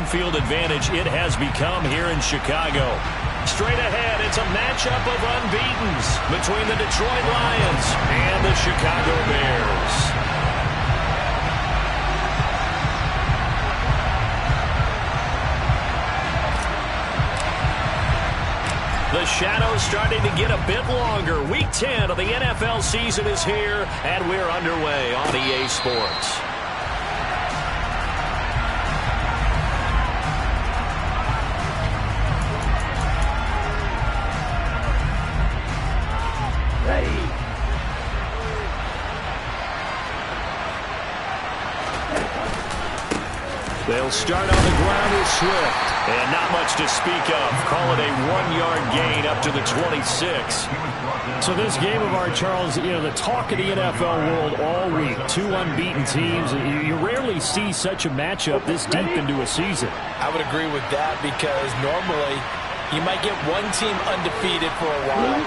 home field advantage it has become here in Chicago. Straight ahead, it's a matchup of unbeatens between the Detroit Lions and the Chicago Bears. The shadow's starting to get a bit longer. Week 10 of the NFL season is here, and we're underway on EA Sports. They'll start on the ground with Swift. And not much to speak of. Call it a 1-yard gain up to the 26. So this game of ours, Charles, the talk of the NFL world all week. Two unbeaten teams. You rarely see such a matchup this deep into a season. I would agree with that because normally you might get one team undefeated for a while.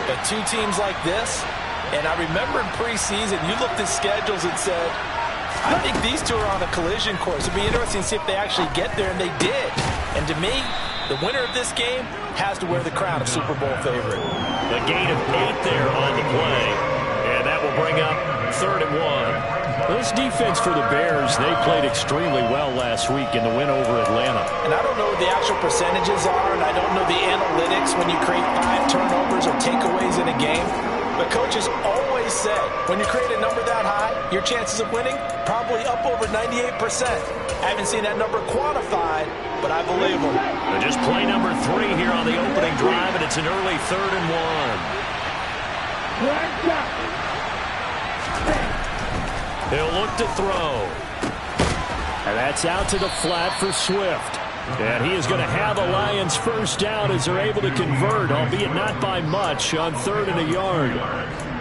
But two teams like this, and I remember in preseason, you looked at schedules and said, I think these two are on a collision course. It'd be interesting to see if they actually get there, and they did. And to me, the winner of this game has to wear the crown of Super Bowl favorite. A gain of 8 there on the play, and that will bring up 3rd and 1. This defense for the Bears, they played extremely well last week in the win over Atlanta. And I don't know what the actual percentages are, and I don't know the analytics when you create 5 turnovers or takeaways in a game. But coaches always said, when you create a number that high, your chances of winning probably up over 98%. I haven't seen that number quantified, but I believe them. And just play number 3 here on the opening drive, and it's an early 3rd and 1. He'll look to throw. And that's out to the flat for Swift. And he is going to have a Lions first down as they're able to convert, albeit not by much, on 3rd and a yard.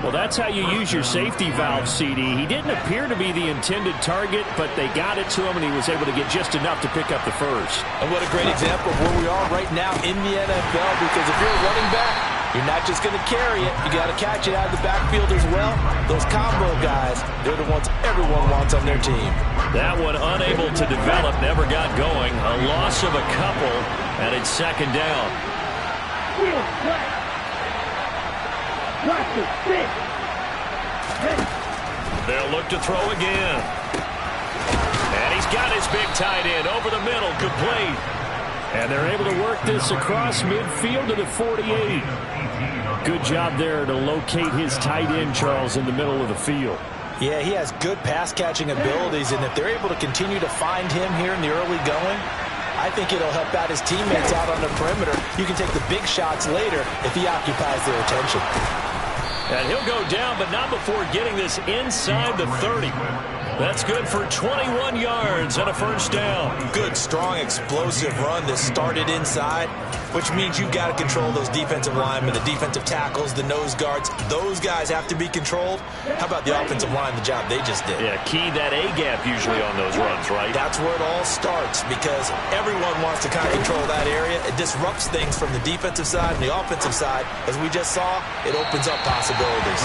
Well, that's how you use your safety valve, CD. He didn't appear to be the intended target, but they got it to him, and he was able to get just enough to pick up the first. And what a great example of where we are right now in the NFL, because if you're a running back, you're not just going to carry it. You got to catch it out of the backfield as well. Those combo guys, they're the ones everyone wants on their team. That one unable to develop, never got going. A loss of a couple, and it's 2nd down. They'll look to throw again. And he's got his big tight end over the middle, complete. And they're able to work this across midfield to the 48. Good job there to locate his tight end, Charles, in the middle of the field. Yeah, he has good pass-catching abilities, and if they're able to continue to find him here in the early going, I think it'll help out his teammates out on the perimeter. You can take the big shots later if he occupies their attention. And he'll go down, but not before getting this inside the 30. That's good for 21 yards and a first down. Good, strong, explosive run that started inside, which means you've got to control those defensive linemen, the defensive tackles, the nose guards. Those guys have to be controlled. How about the offensive line, the job they just did? Yeah, key that A-gap usually on those runs, right? That's where it all starts because everyone wants to kind of control that area. It disrupts things from the defensive side and the offensive side. As we just saw, it opens up possibilities.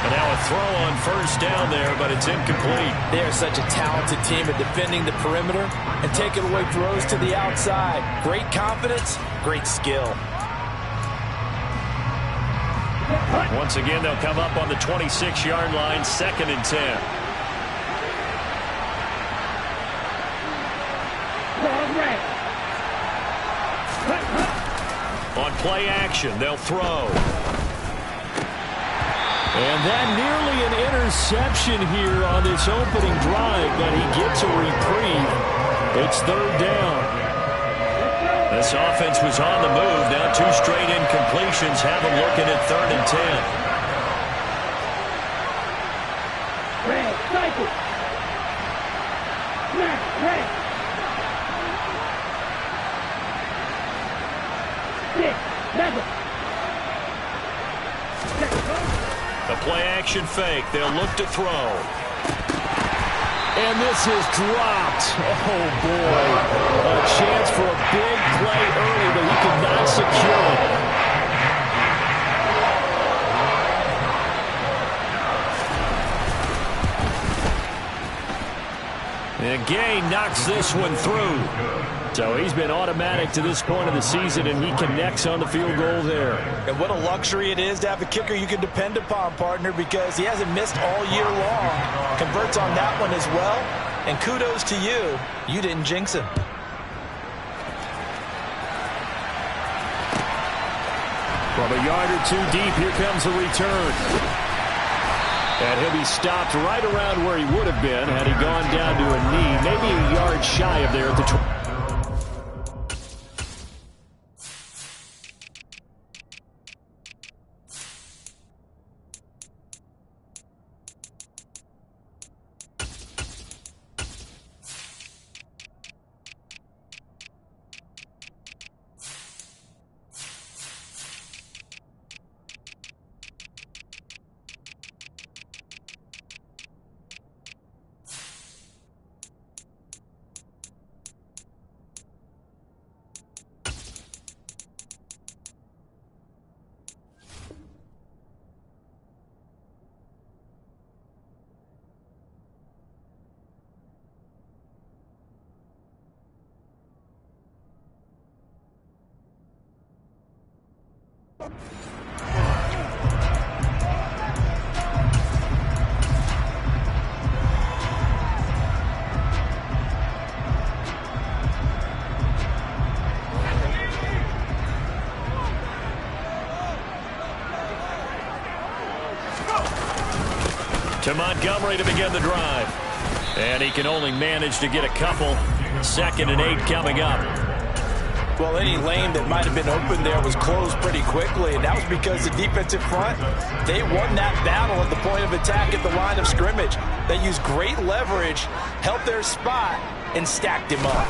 And now a throw on first down there, but it's incomplete. They are such a talented team at defending the perimeter and taking away throws to the outside. Great confidence, great skill. Once again, they'll come up on the 26-yard line, 2nd and 10. On play action, they'll throw. And that nearly an interception here on this opening drive, but he gets a reprieve. It's 3rd down. This offense was on the move. Now 2 straight incompletions have them looking at 3rd and 10. The play-action fake. They'll look to throw. And this is dropped. Oh, boy. A chance for a big play early, but he could not secure it. And gain knocks this one through. So he's been automatic to this point of the season, and he connects on the field goal there. And what a luxury it is to have a kicker you can depend upon, partner, because he hasn't missed all year long. Converts on that one as well. And kudos to you. You didn't jinx him. From a yard or two deep, here comes the return. And he'll be stopped right around where he would have been had he gone down to a knee, maybe a yard shy of there at the 20. To Montgomery to begin the drive. And he can only manage to get a couple. 2nd and 8 coming up. Well, any lane that might have been open there was closed pretty quickly, and that was because the defensive front, they won that battle at the point of attack at the line of scrimmage. They used great leverage, held their spot, and stacked him up.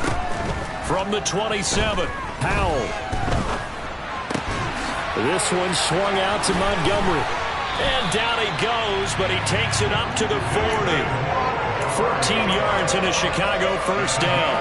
From the 27, Powell. This one swung out to Montgomery. And down he goes, but he takes it up to the 40. 14 yards and a Chicago first down.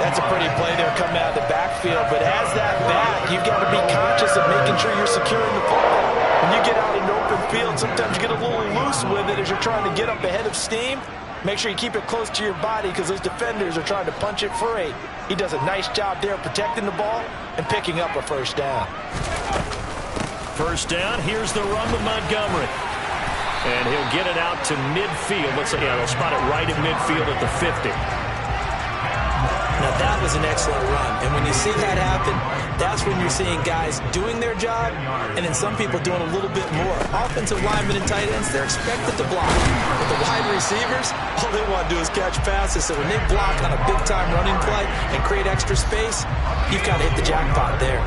That's a pretty play there coming out of the backfield, but as that back, you've got to be conscious of making sure you're securing the football. When you get out in open field, sometimes you get a little loose with it as you're trying to get up ahead of steam. Make sure you keep it close to your body because those defenders are trying to punch it free. He does a nice job there protecting the ball and picking up a first down. First down, here's the run with Montgomery. And he'll get it out to midfield. Let's say, yeah, they'll spot it right at midfield at the 50. Now, that was an excellent run. And when you see that happen, that's when you're seeing guys doing their job and then some people doing a little bit more. Offensive linemen and tight ends, they're expected to block. But the wide receivers, all they want to do is catch passes. So when they block on a big-time running play and create extra space, you've got to hit the jackpot there.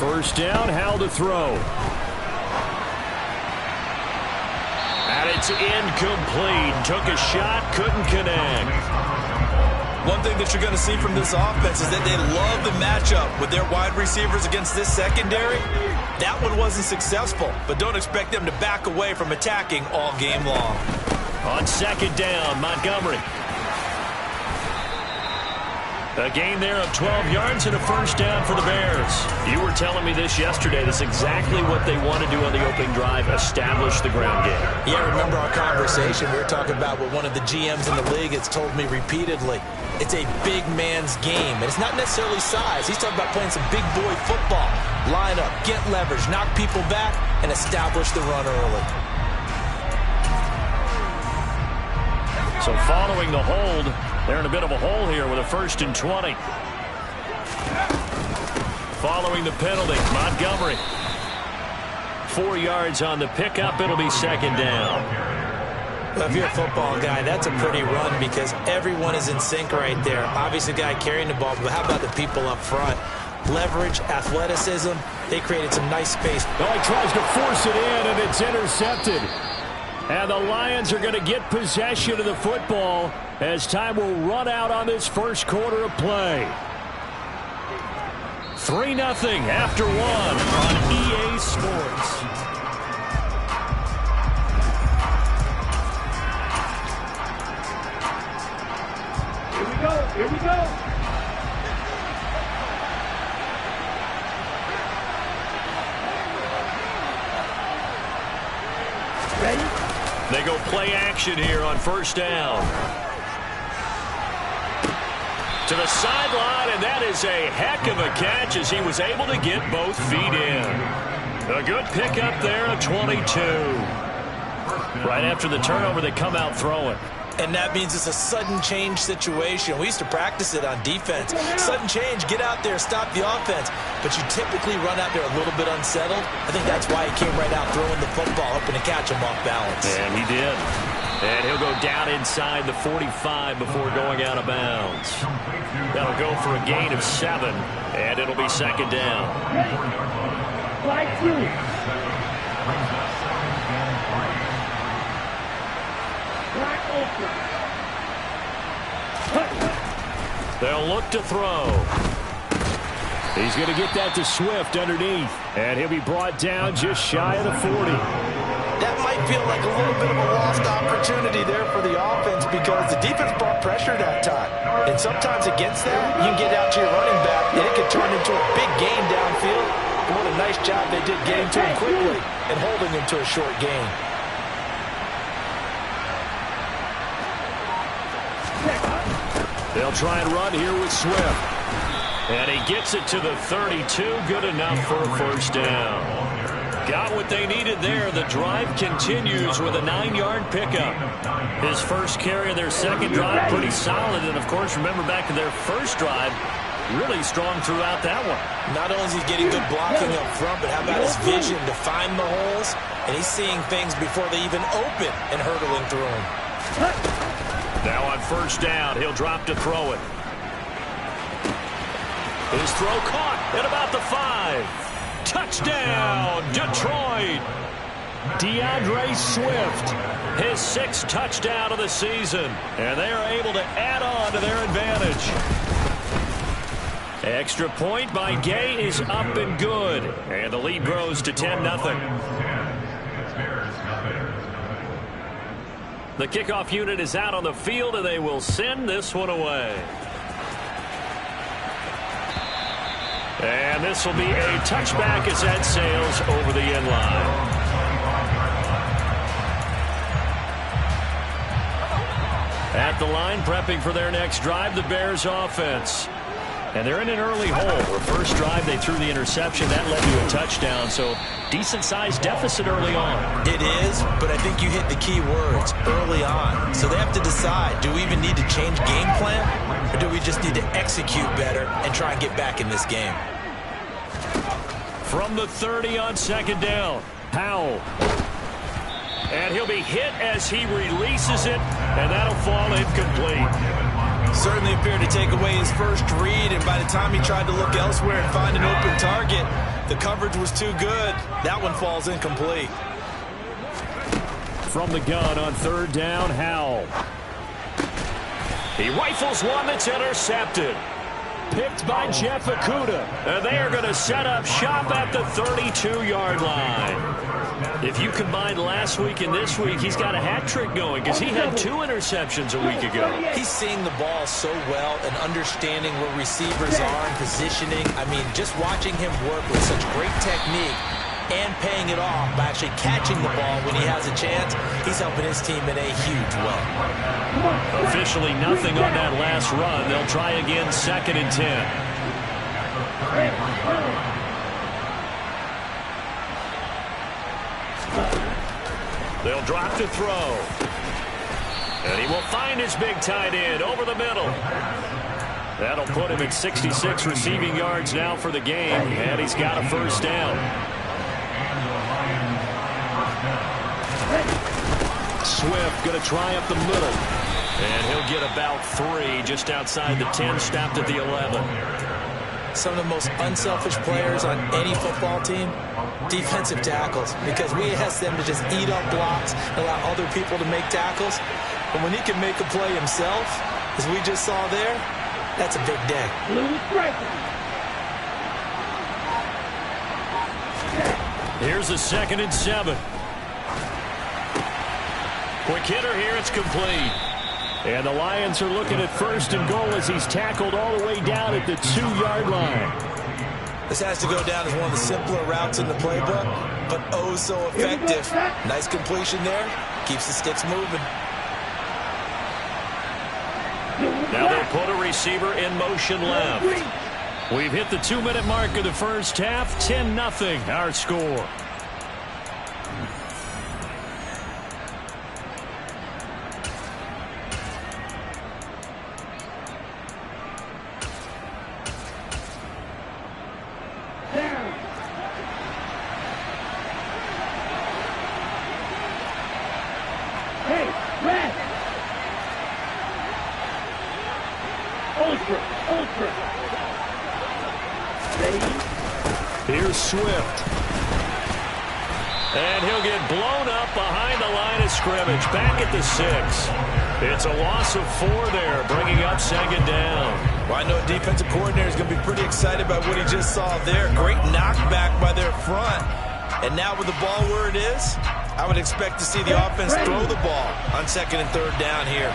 First down, Howell to throw. And it's incomplete. Took a shot, couldn't connect. One thing that you're going to see from this offense is that they love the matchup with their wide receivers against this secondary. That one wasn't successful, but don't expect them to back away from attacking all game long. On 2nd down, Montgomery. A gain there of 12 yards and a first down for the Bears. You were telling me this yesterday. That's exactly what they want to do on the opening drive, establish the ground game. Yeah, remember our conversation. We were talking about what one of the GMs in the league has told me repeatedly. It's a big man's game, and it's not necessarily size. He's talking about playing some big boy football. Line up, get leverage, knock people back, and establish the run early. So following the hold, they're in a bit of a hole here with a 1st and 20. Following the penalty, Montgomery. 4 yards on the pickup. It'll be 2nd down. Well, if you're a football guy, that's a pretty run because everyone is in sync right there. Obviously, the guy carrying the ball, but how about the people up front? Leverage, athleticism. They created some nice space. Well, he tries to force it in, and it's intercepted. And the Lions are going to get possession of the football as time will run out on this first quarter of play. 3-0 after 1 on EA Sports. Here we go. Here we go. They go play action here on first down. To the sideline, and that is a heck of a catch as he was able to get both feet in. A good pickup there at 22. Right after the turnover, they come out throwing. And that means it's a sudden change situation. We used to practice it on defense. Sudden change, get out there, stop the offense. But you typically run out there a little bit unsettled. I think that's why he came right out throwing the football, hoping to catch him off balance. And he did. And he'll go down inside the 45 before going out of bounds. That'll go for a gain of 7, and it'll be second down. They'll look to throw. He's going to get that to Swift underneath, and he'll be brought down just shy of the 40. That might feel like a little bit of a lost opportunity there for the offense because the defense brought pressure that time. And sometimes against that, you can get out to your running back, and it could turn into a big gain downfield. And what a nice job they did getting to him quickly and holding him to a short gain. They'll try and run here with Swift. And he gets it to the 32. Good enough for a first down. Got what they needed there. The drive continues with a 9-yard pickup. His first carry of their second drive, pretty solid. And, of course, remember back to their first drive, really strong throughout that one. Not only is he getting good blocking up front, but how about his vision to find the holes? And he's seeing things before they even open and hurdling through them. Now on first down, he'll drop to throw it. His throw caught at about the 5. Touchdown, Detroit. DeAndre Swift. His 6th touchdown of the season. And they are able to add on to their advantage. Extra point by Gay is up and good. And the lead grows to 10-0. The kickoff unit is out on the field, and they will send this one away. And this will be a touchback as that sails over the end line. At the line, prepping for their next drive, the Bears offense. And they're in an early hole. Their first drive, they threw the interception. That led to a touchdown, so decent-sized deficit early on. It is, but I think you hit the key words, early on. So they have to decide, do we even need to change game plan, or do we just need to execute better and try and get back in this game? From the 30 on second down, Howell. And he'll be hit as he releases it, and that'll fall incomplete. Certainly appeared to take away his first read, and by the time he tried to look elsewhere and find an open target, the coverage was too good. That one falls incomplete. From the gun on third down, Howell. He rifles one that's intercepted. Picked by Jeff Okudah. And they are going to set up shop at the 32-yard line. If you combine last week and this week, he's got a hat trick going because he had 2 interceptions a week ago. He's seeing the ball so well and understanding where receivers are and positioning. I mean, just watching him work with such great technique and paying it off by actually catching the ball when he has a chance, he's helping his team in a huge way. Officially nothing on that last run. They'll try again, 2nd and 10. They'll drop to throw. And he will find his big tight end over the middle. That'll put him at 66 receiving yards now for the game, and he's got a first down. Swift going to try up the middle. And he'll get about 3 just outside the 10, stopped at the 11. Some of the most unselfish players on any football team, defensive tackles, because we ask them to just eat up blocks and allow other people to make tackles. But when he can make a play himself, as we just saw there, that's a big day. Here's a 2nd and 7. Quick hitter here, it's complete. And the Lions are looking at 1st and goal as he's tackled all the way down at the 2-yard line. This has to go down as one of the simpler routes in the playbook, but oh so effective. Nice completion there. Keeps the sticks moving. Now they'll put a receiver in motion left. We've hit the 2-minute mark of the first half. 10-0 our score. Here's Swift. And he'll get blown up behind the line of scrimmage. Back at the 6. It's a loss of 4 there, bringing up second down. Well, I know a defensive coordinator is going to be pretty excited about what he just saw there. Great knockback by their front. And now with the ball where it is, I would expect to see the offense throw the ball on 2nd and 3rd down here.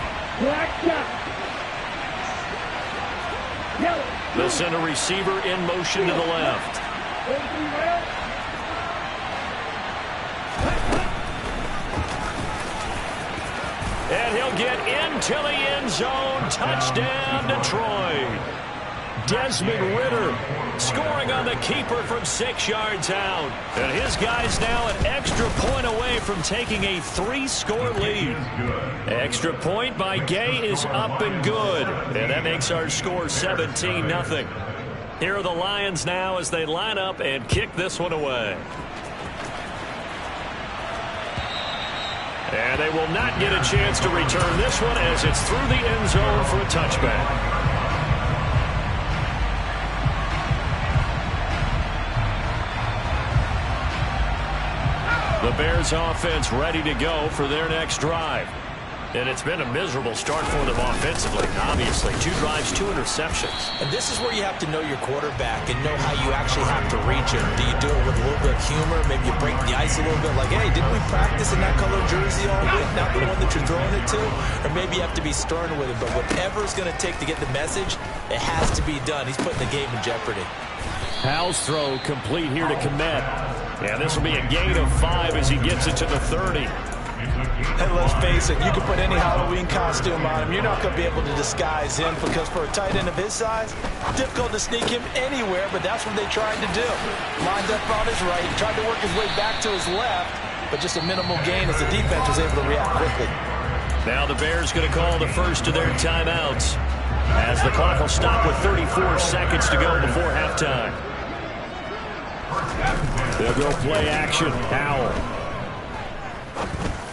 They'll send a receiver in motion to the left. And he'll get into the end zone. Touchdown, Detroit. Desmond Ridder scoring on the keeper from 6 yards out. And his guy's now an extra point away from taking a 3-score lead. Extra point by Gay is up and good. And that makes our score 17-0. Here are the Lions now as they line up and kick this one away. And they will not get a chance to return this one as it's through the end zone for a touchback. The Bears offense ready to go for their next drive. And it's been a miserable start for them offensively, obviously. 2 drives, 2 interceptions. And this is where you have to know your quarterback and know how you actually have to reach him. Do you do it with a little bit of humor? Maybe you break the ice a little bit like, hey, didn't we practice in that color jersey all week? Not the one that you're throwing it to? Or maybe you have to be stern with it. But whatever it's going to take to get the message, it has to be done. He's putting the game in jeopardy. Howell's throw complete here to Kmet. Yeah, this will be a gain of 5 as he gets it to the 30. And let's face it, you can put any Halloween costume on him. You're not going to be able to disguise him because for a tight end of his size, difficult to sneak him anywhere, but that's what they tried to do. Lined up on his right, tried to work his way back to his left, but just a minimal gain as the defense was able to react quickly. Now the Bears going to call the first of their timeouts as the clock will stop with 34 seconds to go before halftime. They'll go play action. Howell.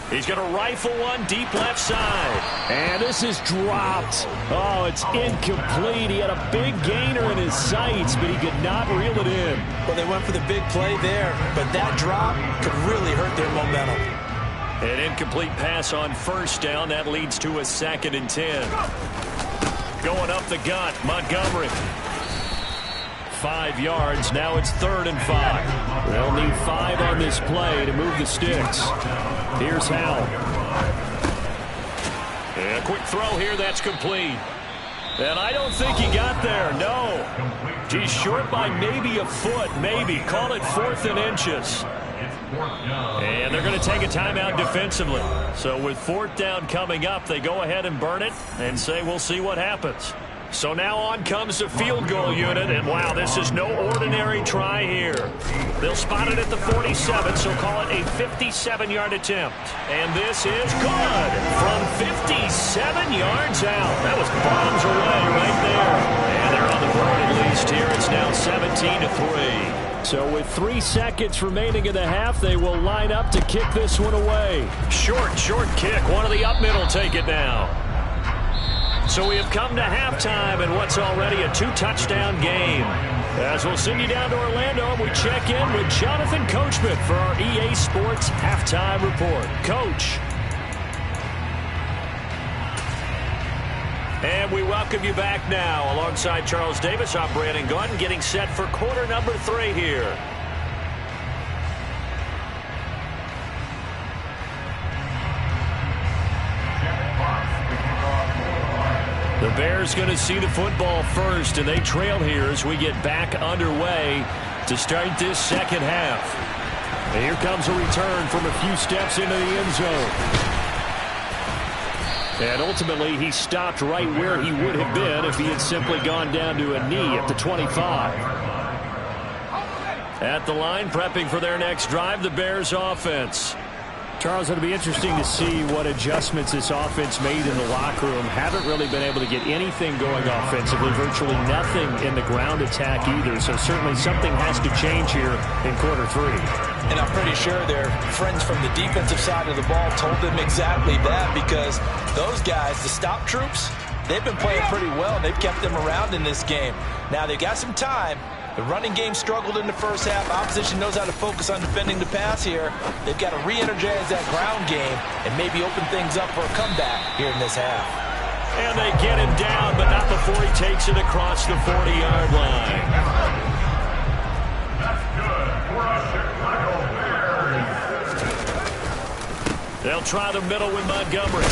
He's going to rifle one deep left side. And this is dropped. Oh, it's incomplete. He had a big gainer in his sights, but he could not reel it in. Well, they went for the big play there, but that drop could really hurt their momentum. An incomplete pass on first down. That leads to a 2nd and 10. Going up the gut, Montgomery. 5 yards. Now it's 3rd and 5. They'll need 5 on this play to move the sticks. Here's Howell. And a quick throw here. That's complete. And I don't think he got there. No. He's short by maybe a foot. Maybe. Call it 4th and inches. And they're going to take a timeout defensively. So with 4th down coming up, they go ahead and burn it and say we'll see what happens. So now on comes the field goal unit, and wow, this is no ordinary try here. They'll spot it at the 47, so call it a 57-yard attempt. And this is good from 57 yards out. That was bombs away right there. And they're on the board at least here. It's now 17-3. So with 3 seconds remaining in the half, they will line up to kick this one away. Short kick. One of the up middle take it now. So we have come to halftime in what's already a 2-touchdown game. As we'll send you down to Orlando, we check in with Jonathan Coachman for our EA Sports Halftime Report. Coach. And we welcome you back now. Alongside Charles Davis, I'm Brandon Gordon, getting set for quarter number 3 here. The Bears going to see the football first, and they trail here as we get back underway to start this 2nd half. And here comes a return from a few steps into the end zone. And ultimately, he stopped right where he would have been if he had simply gone down to a knee at the 25. At the line, prepping for their next drive, the Bears offense. Charles, it'll be interesting to see what adjustments this offense made in the locker room. Haven't really been able to get anything going offensively, virtually nothing in the ground attack either. So certainly something has to change here in quarter 3. And I'm pretty sure their friends from the defensive side of the ball told them exactly that, because those guys, the stop troops, they've been playing pretty well. They've kept them around in this game. Now they've got some time. The running game struggled in the first half. Opposition knows how to focus on defending the pass here. They've got to re-energize that ground game and maybe open things up for a comeback here in this half. And they get him down, but not before he takes it across the 40-yard line. They'll try the middle with Montgomery.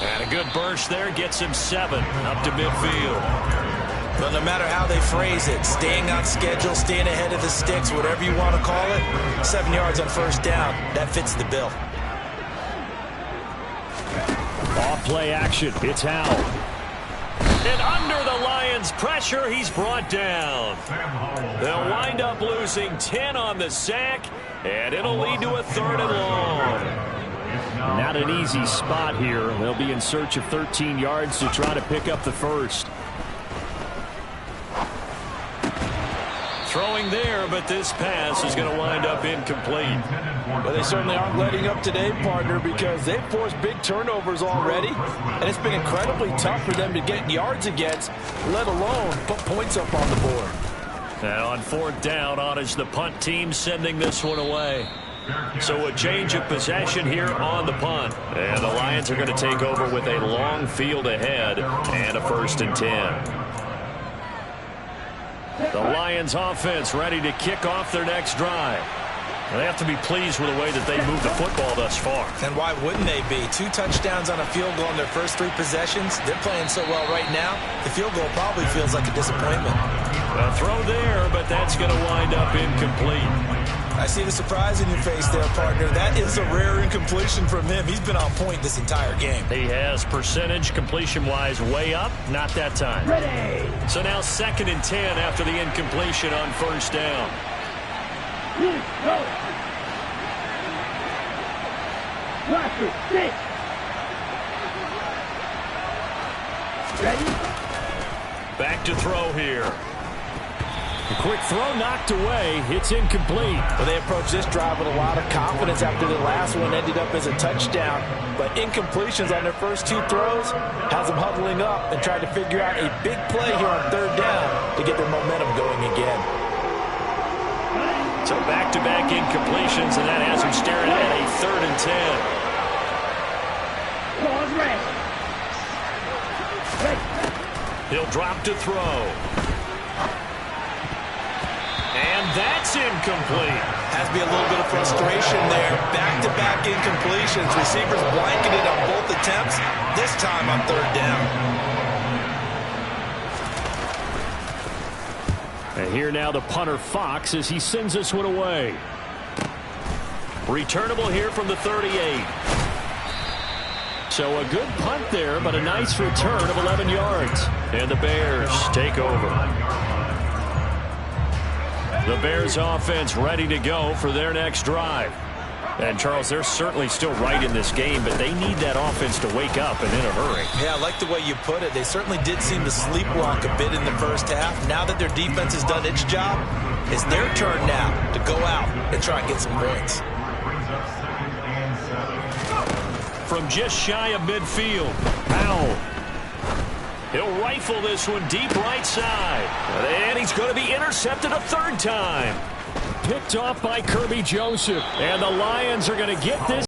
And a good burst there gets him 7 up to midfield. But no matter how they phrase it, staying on schedule, staying ahead of the sticks, whatever you want to call it, 7 yards on first down, that fits the bill. Off play action. It's Howell. And under the Lions' pressure, he's brought down. They'll wind up losing 10 on the sack, and it'll lead to a 3rd and long. Not an easy spot here. They'll be in search of 13 yards to try to pick up the first. Throwing there, but this pass is going to wind up incomplete. Well, they certainly aren't letting up today, partner, because they've forced big turnovers already, and it's been incredibly tough for them to get yards against, let alone put points up on the board. And on 4th down, on is the punt team sending this one away. So a change of possession here on the punt. And the Lions are going to take over with a long field ahead and a 1st and 10. The Lions offense ready to kick off their next drive. They have to be pleased with the way that they moved the football thus far. And why wouldn't they be? 2 touchdowns on a field goal in their first 3 possessions. They're playing so well right now, the field goal probably feels like a disappointment. A throw there, but that's going to wind up incomplete. I see the surprise in your face there, partner. That is a rare incompletion from him. He's been on point this entire game. He has percentage completion-wise way up, not that time. Ready. So now 2nd and 10 after the incompletion on 1st down. Go. Watch it. 6. Ready. Back to throw here. A quick throw knocked away. It's incomplete. Well, they approached this drive with a lot of confidence after the last one ended up as a touchdown. But incompletions on their first 2 throws has them huddling up and trying to figure out a big play here on 3rd down to get their momentum going again. So back-to-back incompletions, and that has them staring at a 3rd and 10. Pause ready. He'll drop to throw. And that's incomplete. Has to be a little bit of frustration there. Back-to-back incompletions. Receivers blanketed on both attempts, this time on 3rd down. And here now the punter Fox as he sends this one away. Returnable here from the 38. So a good punt there, but a nice return of 11 yards. And the Bears take over. The Bears offense ready to go for their next drive. And, Charles, they're certainly still right in this game, but they need that offense to wake up and in a hurry. Yeah, I like the way you put it. They certainly did seem to sleepwalk a bit in the first half. Now that their defense has done its job, it's their turn now to go out and try and get some points. From just shy of midfield, Howell. He'll rifle this one deep right side. And he's going to be intercepted a 3rd time. Picked off by Kirby Joseph. And the Lions are going to get this